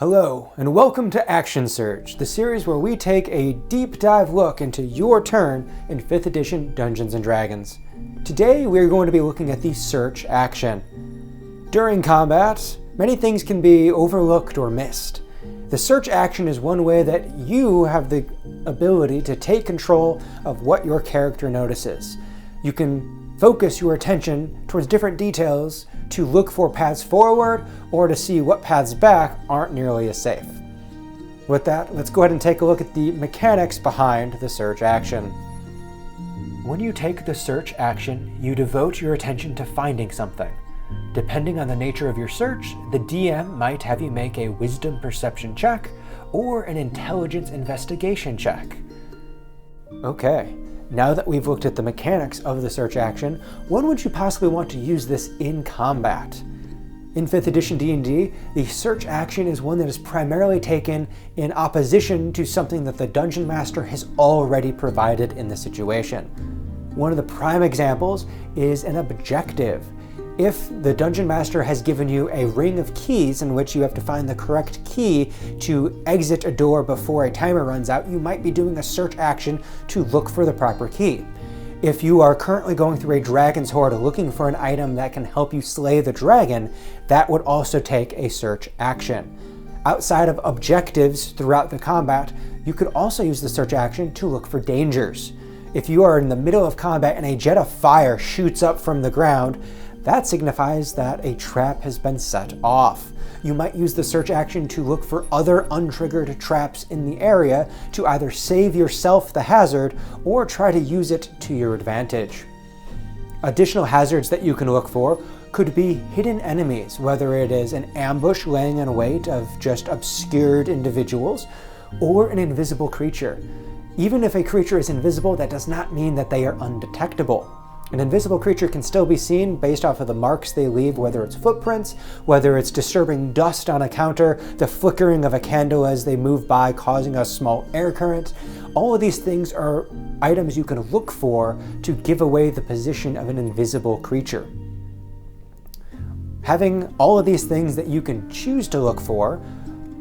Hello, and welcome to Action Surge, the series where we take a deep dive look into your turn in 5th edition Dungeons & Dragons. Today we are going to be looking at the search action. During combat, many things can be overlooked or missed. The search action is one way that you have the ability to take control of what your character notices. You can focus your attention towards different details to look for paths forward or to see what paths back aren't nearly as safe. With that, let's go ahead and take a look at the mechanics behind the search action. When you take the search action, you devote your attention to finding something. Depending on the nature of your search, the DM might have you make a wisdom perception check or an intelligence investigation check. Okay. Now that we've looked at the mechanics of the search action, when would you possibly want to use this in combat? In 5th edition D&D, the search action is one that is primarily taken in opposition to something that the Dungeon Master has already provided in the situation. One of the prime examples is an objective. If the Dungeon Master has given you a ring of keys in which you have to find the correct key to exit a door before a timer runs out, you might be doing a search action to look for the proper key. If you are currently going through a dragon's hoard looking for an item that can help you slay the dragon, that would also take a search action. Outside of objectives throughout the combat, you could also use the search action to look for dangers. If you are in the middle of combat and a jet of fire shoots up from the ground, that signifies that a trap has been set off. You might use the search action to look for other untriggered traps in the area to either save yourself the hazard or try to use it to your advantage. Additional hazards that you can look for could be hidden enemies, whether it is an ambush laying in wait of just obscured individuals or an invisible creature. Even if a creature is invisible, that does not mean that they are undetectable. An invisible creature can still be seen based off of the marks they leave, whether it's footprints, whether it's disturbing dust on a counter, the flickering of a candle as they move by causing a small air current. All of these things are items you can look for to give away the position of an invisible creature. Having all of these things that you can choose to look for,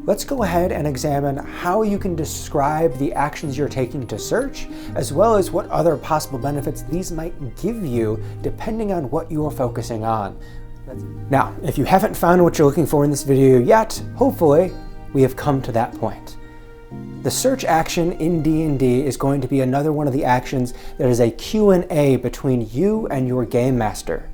let's go ahead and examine how you can describe the actions you're taking to search, as well as what other possible benefits these might give you depending on what you are focusing on. Now, if you haven't found what you're looking for in this video yet, hopefully we have come to that point. The search action in D&D is going to be another one of the actions that is a Q&A between you and your game master.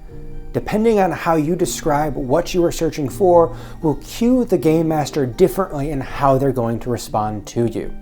Depending on how you describe what you are searching for will cue the game master differently in how they're going to respond to you.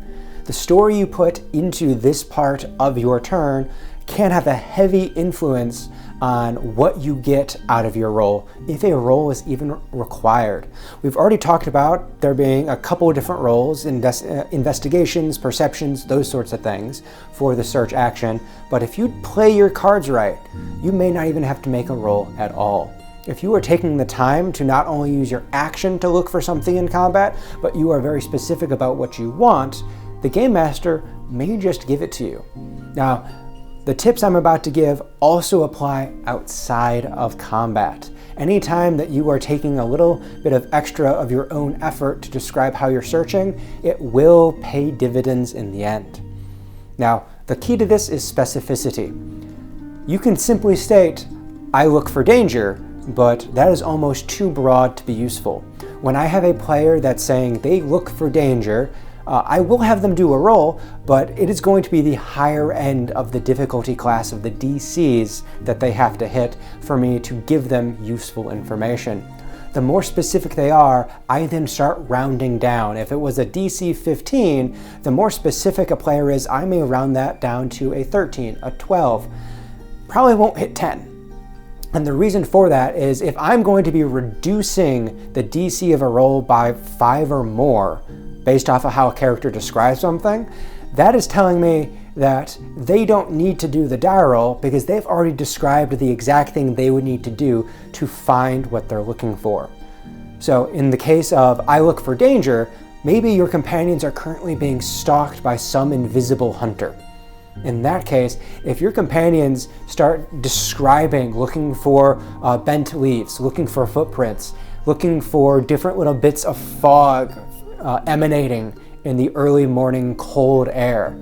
The story you put into this part of your turn can have a heavy influence on what you get out of your roll, if a roll is even required. We've already talked about there being a couple of different rolls, investigations, perceptions, those sorts of things for the search action, but if you play your cards right, you may not even have to make a roll at all. If you are taking the time to not only use your action to look for something in combat, but you are very specific about what you want, the Game Master may just give it to you. Now, the tips I'm about to give also apply outside of combat. Anytime that you are taking a little bit of extra of your own effort to describe how you're searching, it will pay dividends in the end. Now, the key to this is specificity. You can simply state, I look for danger, but that is almost too broad to be useful. When I have a player that's saying they look for danger, I will have them do a roll, but it is going to be the higher end of the difficulty class of the DCs that they have to hit for me to give them useful information. The more specific they are, I then start rounding down. If it was a DC 15, the more specific a player is, I may round that down to a 13, a 12. Probably won't hit 10. And the reason for that is if I'm going to be reducing the DC of a roll by 5 or more, based off of how a character describes something, that is telling me that they don't need to do the die roll because they've already described the exact thing they would need to do to find what they're looking for. So in the case of I look for danger, maybe your companions are currently being stalked by some invisible hunter. In that case, if your companions start describing looking for bent leaves, looking for footprints, looking for different little bits of fog, emanating in the early morning cold air?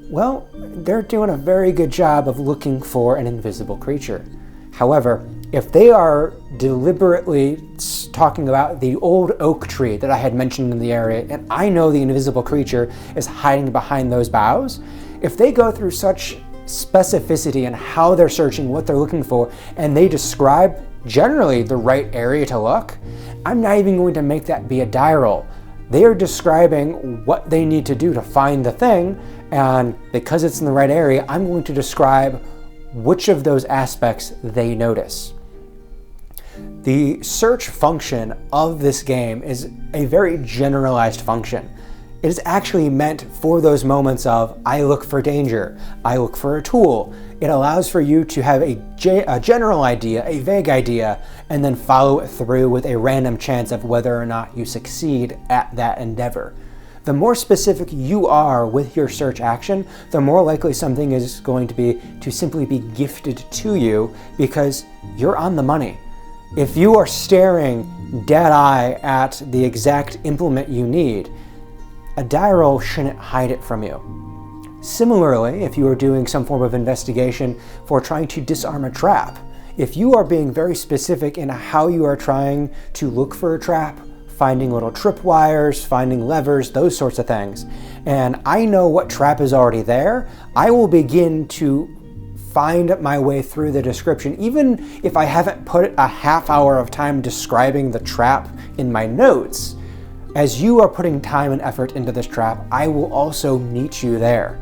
Well, they're doing a very good job of looking for an invisible creature. However, if they are deliberately talking about the old oak tree that I had mentioned in the area, and I know the invisible creature is hiding behind those boughs, if they go through such specificity in how they're searching, what they're looking for, and they describe generally the right area to look, I'm not even going to make that be a die roll. They are describing what they need to do to find the thing, and because it's in the right area, I'm going to describe which of those aspects they notice. The search function of this game is a very generalized function. It is actually meant for those moments of, I look for danger, I look for a tool. It allows for you to have a general idea, a vague idea, and then follow it through with a random chance of whether or not you succeed at that endeavor. The more specific you are with your search action, the more likely something is going to simply be gifted to you because you're on the money. If you are staring dead eye at the exact implement you need, a die roll shouldn't hide it from you. Similarly, if you are doing some form of investigation for trying to disarm a trap, if you are being very specific in how you are trying to look for a trap, finding little tripwires, finding levers, those sorts of things, and I know what trap is already there, I will begin to find my way through the description, even if I haven't put a half hour of time describing the trap in my notes. As you are putting time and effort into this trap, I will also meet you there.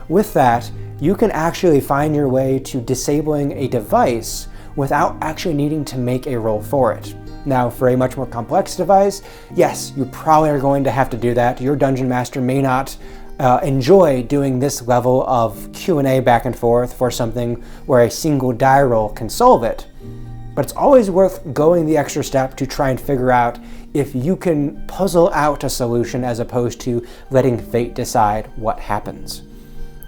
With that, you can actually find your way to disabling a device without actually needing to make a roll for it. Now, for a much more complex device, yes, you probably are going to have to do that. Your dungeon master may not enjoy doing this level of Q&A back and forth for something where a single die roll can solve it. But it's always worth going the extra step to try and figure out if you can puzzle out a solution as opposed to letting fate decide what happens.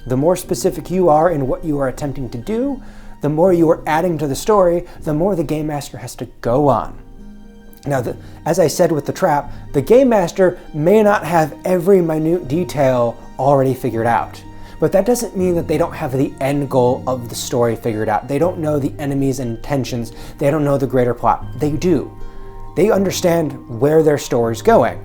The more specific you are in what you are attempting to do, the more you are adding to the story, the more the Game Master has to go on. Now, as I said with the trap, the Game Master may not have every minute detail already figured out. But that doesn't mean that they don't have the end goal of the story figured out. They don't know the enemy's intentions. They don't know the greater plot. They do. They understand where their story's going.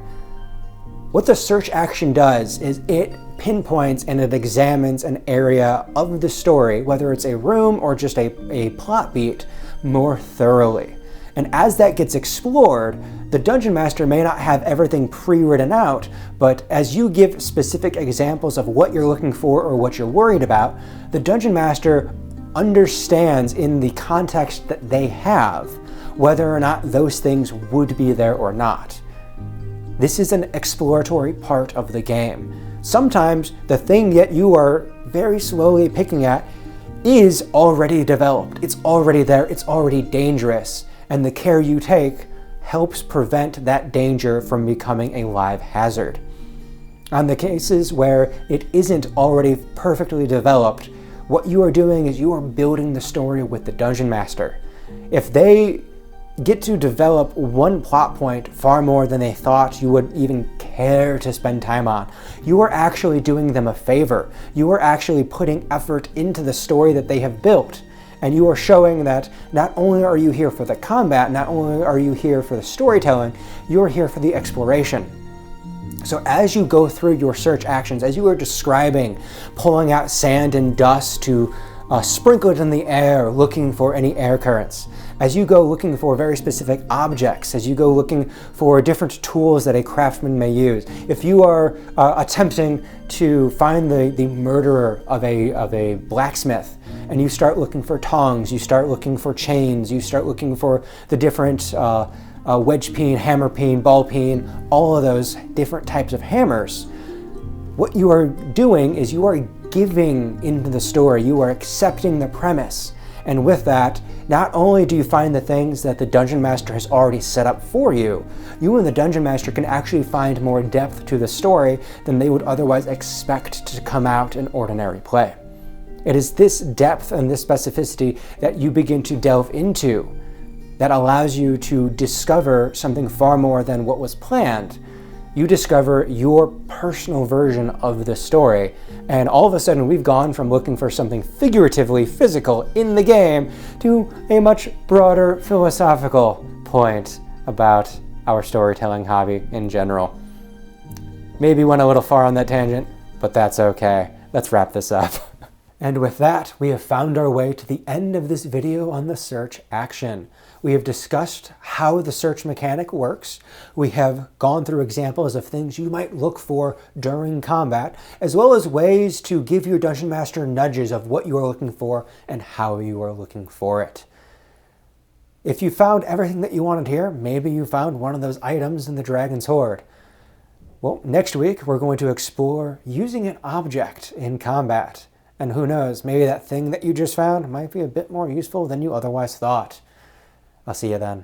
What the search action does is it pinpoints and it examines an area of the story, whether it's a room or just a plot beat, more thoroughly. And as that gets explored, the Dungeon Master may not have everything pre-written out, but as you give specific examples of what you're looking for or what you're worried about, the Dungeon Master understands in the context that they have whether or not those things would be there or not. This is an exploratory part of the game. Sometimes the thing that you are very slowly picking at is already developed. It's already there. It's already dangerous. And the care you take helps prevent that danger from becoming a live hazard. On the cases where it isn't already perfectly developed, what you are doing is you are building the story with the Dungeon Master. If they get to develop one plot point far more than they thought you would even care to spend time on, you are actually doing them a favor. You are actually putting effort into the story that they have built. And you are showing that not only are you here for the combat, not only are you here for the storytelling, you're here for the exploration. So as you go through your search actions, as you are describing, pulling out sand and dust to sprinkle it in the air, looking for any air currents, as you go looking for very specific objects, as you go looking for different tools that a craftsman may use, if you are attempting to find the murderer of a blacksmith, and you start looking for tongs, you start looking for chains, you start looking for the different wedge peen, hammer peen, ball peen, all of those different types of hammers, what you are doing is you are giving into the story, you are accepting the premise. And with that, not only do you find the things that the Dungeon Master has already set up for you, you and the Dungeon Master can actually find more depth to the story than they would otherwise expect to come out in ordinary play. It is this depth and this specificity that you begin to delve into that allows you to discover something far more than what was planned. you discover your personal version of the story. And all of a sudden, we've gone from looking for something figuratively physical in the game to a much broader philosophical point about our storytelling hobby in general. Maybe went a little far on that tangent, but that's okay. Let's wrap this up. And with that, we have found our way to the end of this video on the search action. We have discussed how the search mechanic works. We have gone through examples of things you might look for during combat, as well as ways to give your Dungeon Master nudges of what you are looking for and how you are looking for it. If you found everything that you wanted here, maybe you found one of those items in the Dragon's Hoard. Well, next week we're going to explore using an object in combat. And who knows, maybe that thing that you just found might be a bit more useful than you otherwise thought. I'll see you then.